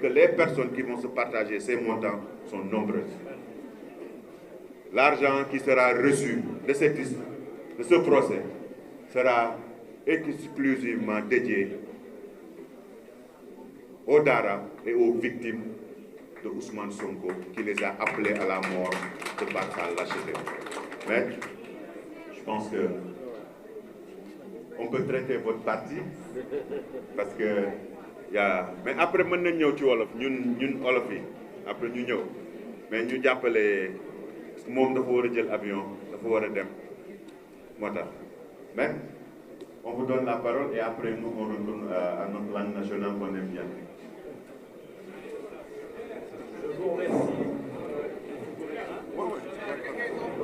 que les personnes qui vont se partager ces montants sont nombreuses. L'argent qui sera reçu de ce procès sera exclusivement dédié aux Dara et aux victimes de Ousmane Sonko qui les a appelés à la mort de par sa lâcheté. Mais je pense que on peut traiter votre parti parce que mais après mën nañ ñëw ci wolof ñun wolof yi après ñu ñëw mais ñu jàppale moom dafa war a jël avion dafa war a dem moo tax mais on vous donne la parole et après nous on retourne à notre langue nationale qu'on aime bien. Je vous remercie.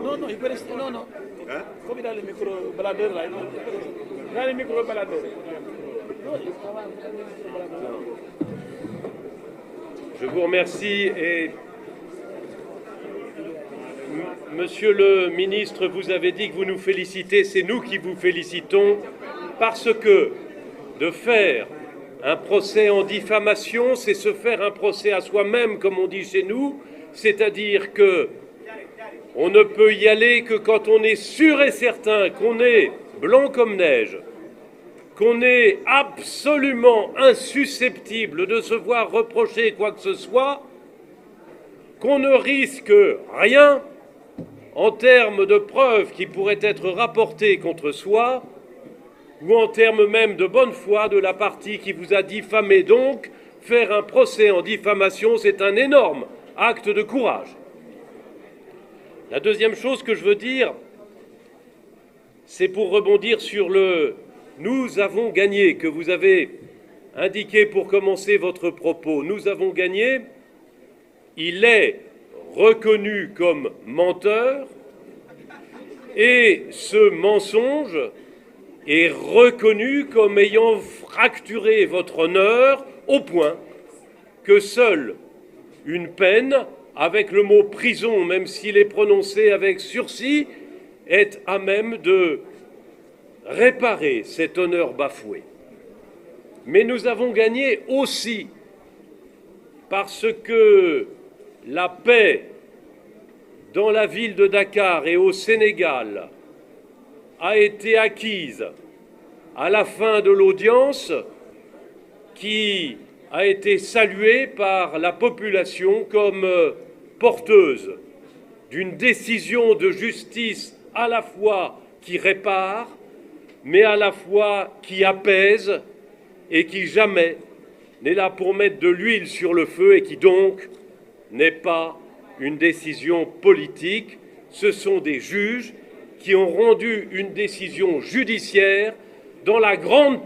Non, il peut rester. Non. Hein? Comme il a le micro baladeur là, il a le micro baladeur. Je vous remercie et Monsieur le ministre, vous avez dit que vous nous félicitez, c'est nous qui vous félicitons parce que de faire un procès en diffamation, c'est se faire un procès à soi-même, comme on dit chez nous, c'est-à-dire que on ne peut y aller que quand on est sûr et certain qu'on est blanc comme neige, qu'on est absolument insusceptible de se voir reprocher quoi que ce soit, qu'on ne risque rien en termes de preuves qui pourraient être rapportées contre soi ou en termes même de bonne foi de la partie qui vous a diffamé. Donc, faire un procès en diffamation, c'est un énorme acte de courage. La deuxième chose que je veux dire, c'est pour rebondir sur le « nous avons gagné » que vous avez indiqué pour commencer votre propos. Nous avons gagné, il est reconnu comme menteur et ce mensonge est reconnu comme ayant fracturé votre honneur au point que seule une peine, avec le mot prison, même s'il est prononcé avec sursis, est à même de réparer cet honneur bafoué. Mais nous avons gagné aussi parce que la paix dans la ville de Dakar et au Sénégal a été acquise à la fin de l'audience qui a été saluée par la population comme porteuse d'une décision de justice à la fois qui répare, mais à la fois qui apaise et qui jamais n'est là pour mettre de l'huile sur le feu et qui donc n'est pas une décision politique. Ce sont des juges qui ont rendu une décision judiciaire dans la grande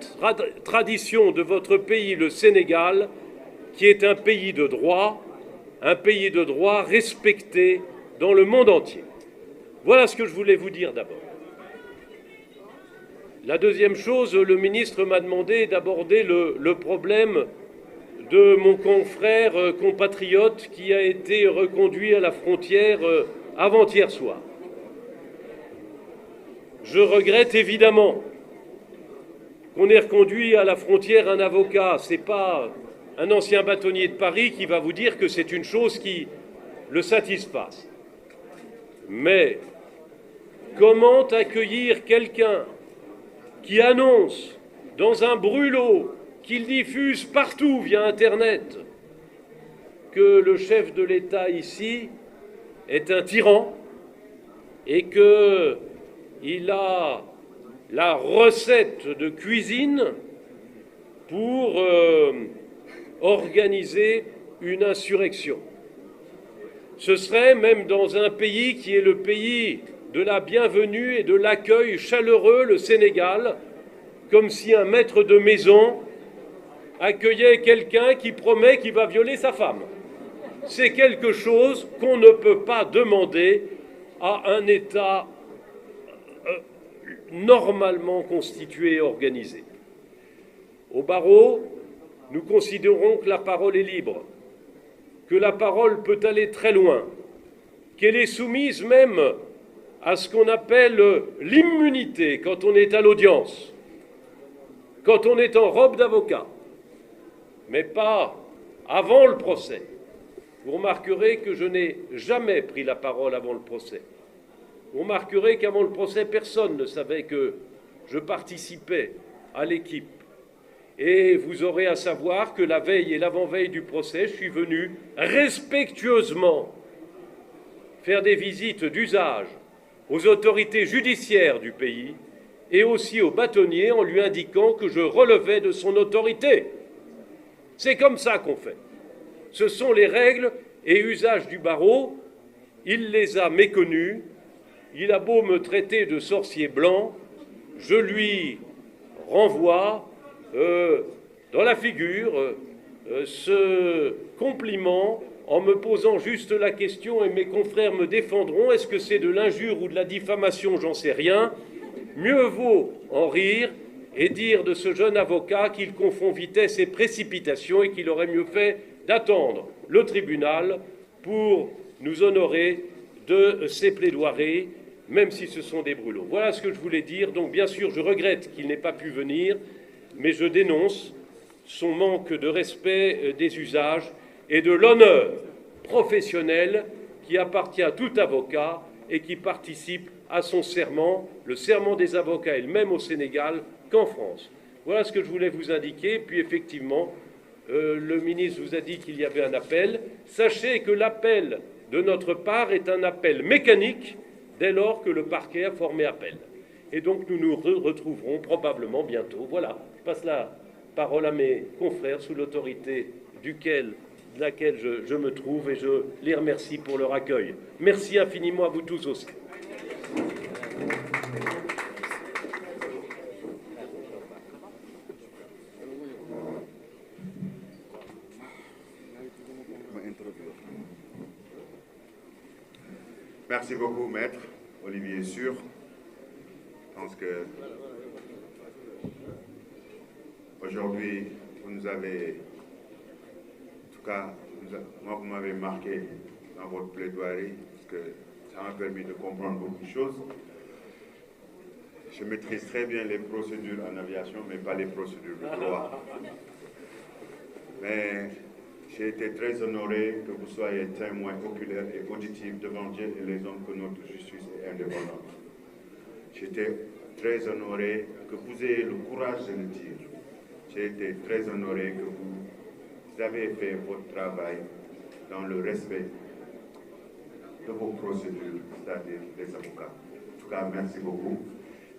tradition de votre pays, le Sénégal, qui est un pays de droit respecté dans le monde entier. Voilà ce que je voulais vous dire d'abord. La deuxième chose, le ministre m'a demandé d'aborder le problème de mon confrère compatriote qui a été reconduit à la frontière avant-hier soir. Je regrette évidemment qu'on ait reconduit à la frontière un avocat. Ce n'est pas un ancien bâtonnier de Paris qui va vous dire que c'est une chose qui le satisfasse. Mais comment accueillir quelqu'un qui annonce dans un brûlot qu'il diffuse partout via Internet que le chef de l'État ici est un tyran et qu'il a la recette de cuisine pour organiser une insurrection. Ce serait même dans un pays qui est le pays de la bienvenue et de l'accueil chaleureux, le Sénégal, comme si un maître de maison accueillait quelqu'un qui promet qu'il va violer sa femme. C'est quelque chose qu'on ne peut pas demander à un État normalement constitué et organisé. Au barreau, nous considérons que la parole est libre, que la parole peut aller très loin, qu'elle est soumise même à ce qu'on appelle l'immunité quand on est à l'audience, quand on est en robe d'avocat, mais pas avant le procès. Vous remarquerez que je n'ai jamais pris la parole avant le procès. Vous remarquerez qu'avant le procès, personne ne savait que je participais à l'équipe. Et vous aurez à savoir que la veille et l'avant-veille du procès, je suis venu respectueusement faire des visites d'usage aux autorités judiciaires du pays et aussi au bâtonnier en lui indiquant que je relevais de son autorité. C'est comme ça qu'on fait. Ce sont les règles et usages du barreau. Il les a méconnus. Il a beau me traiter de sorcier blanc, je lui renvoie dans la figure ce compliment en me posant juste la question, et mes confrères me défendront, est-ce que c'est de l'injure ou de la diffamation, j'en sais rien. Mieux vaut en rire et dire de ce jeune avocat qu'il confond vitesse et précipitation et qu'il aurait mieux fait d'attendre le tribunal pour nous honorer de ses plaidoiries, même si ce sont des brûlots. Voilà ce que je voulais dire. Donc bien sûr, je regrette qu'il n'ait pas pu venir, mais je dénonce son manque de respect des usages et de l'honneur professionnel qui appartient à tout avocat et qui participe à son serment, le serment des avocats est le même au Sénégal qu'en France. Voilà ce que je voulais vous indiquer. Puis effectivement, le ministre vous a dit qu'il y avait un appel. Sachez que l'appel de notre part est un appel mécanique dès lors que le parquet a formé appel. Et donc nous nous retrouverons probablement bientôt. Voilà, je passe la parole à mes confrères sous l'autorité de laquelle je me trouve et je les remercie pour leur accueil. Merci infiniment à vous tous aussi. Merci beaucoup, Maître Olivier Sur. Je pense que aujourd'hui, vous nous avez, en tout cas, moi, vous m'avez marqué dans votre plaidoirie, parce que ça m'a permis de comprendre beaucoup de choses. Je maîtrise très bien les procédures en aviation, mais pas les procédures de droit. Mais j'ai été très honoré que vous soyez témoin oculaire et auditif devant Dieu et les hommes que notre justice est indépendante. J'étais très honoré que vous ayez le courage de le dire. J'ai été très honoré que vous avez fait votre travail dans le respect de vos procédures, c'est-à-dire des avocats. En tout cas, merci beaucoup.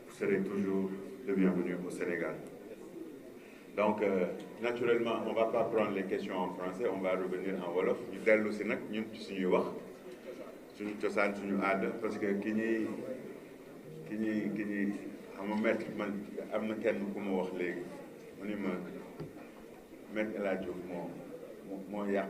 Vous serez toujours le bienvenu au Sénégal. Donc, naturellement, on ne va pas prendre les questions en français, on va revenir en wolof. Ñu dellu si nag ñun ci suñuy wax suñu cosaan suñu aada parce que ki ñuy xam nga maître man am na kenn ku ma wax léegi mu ni ma maître El Hadj Diouf moo yàq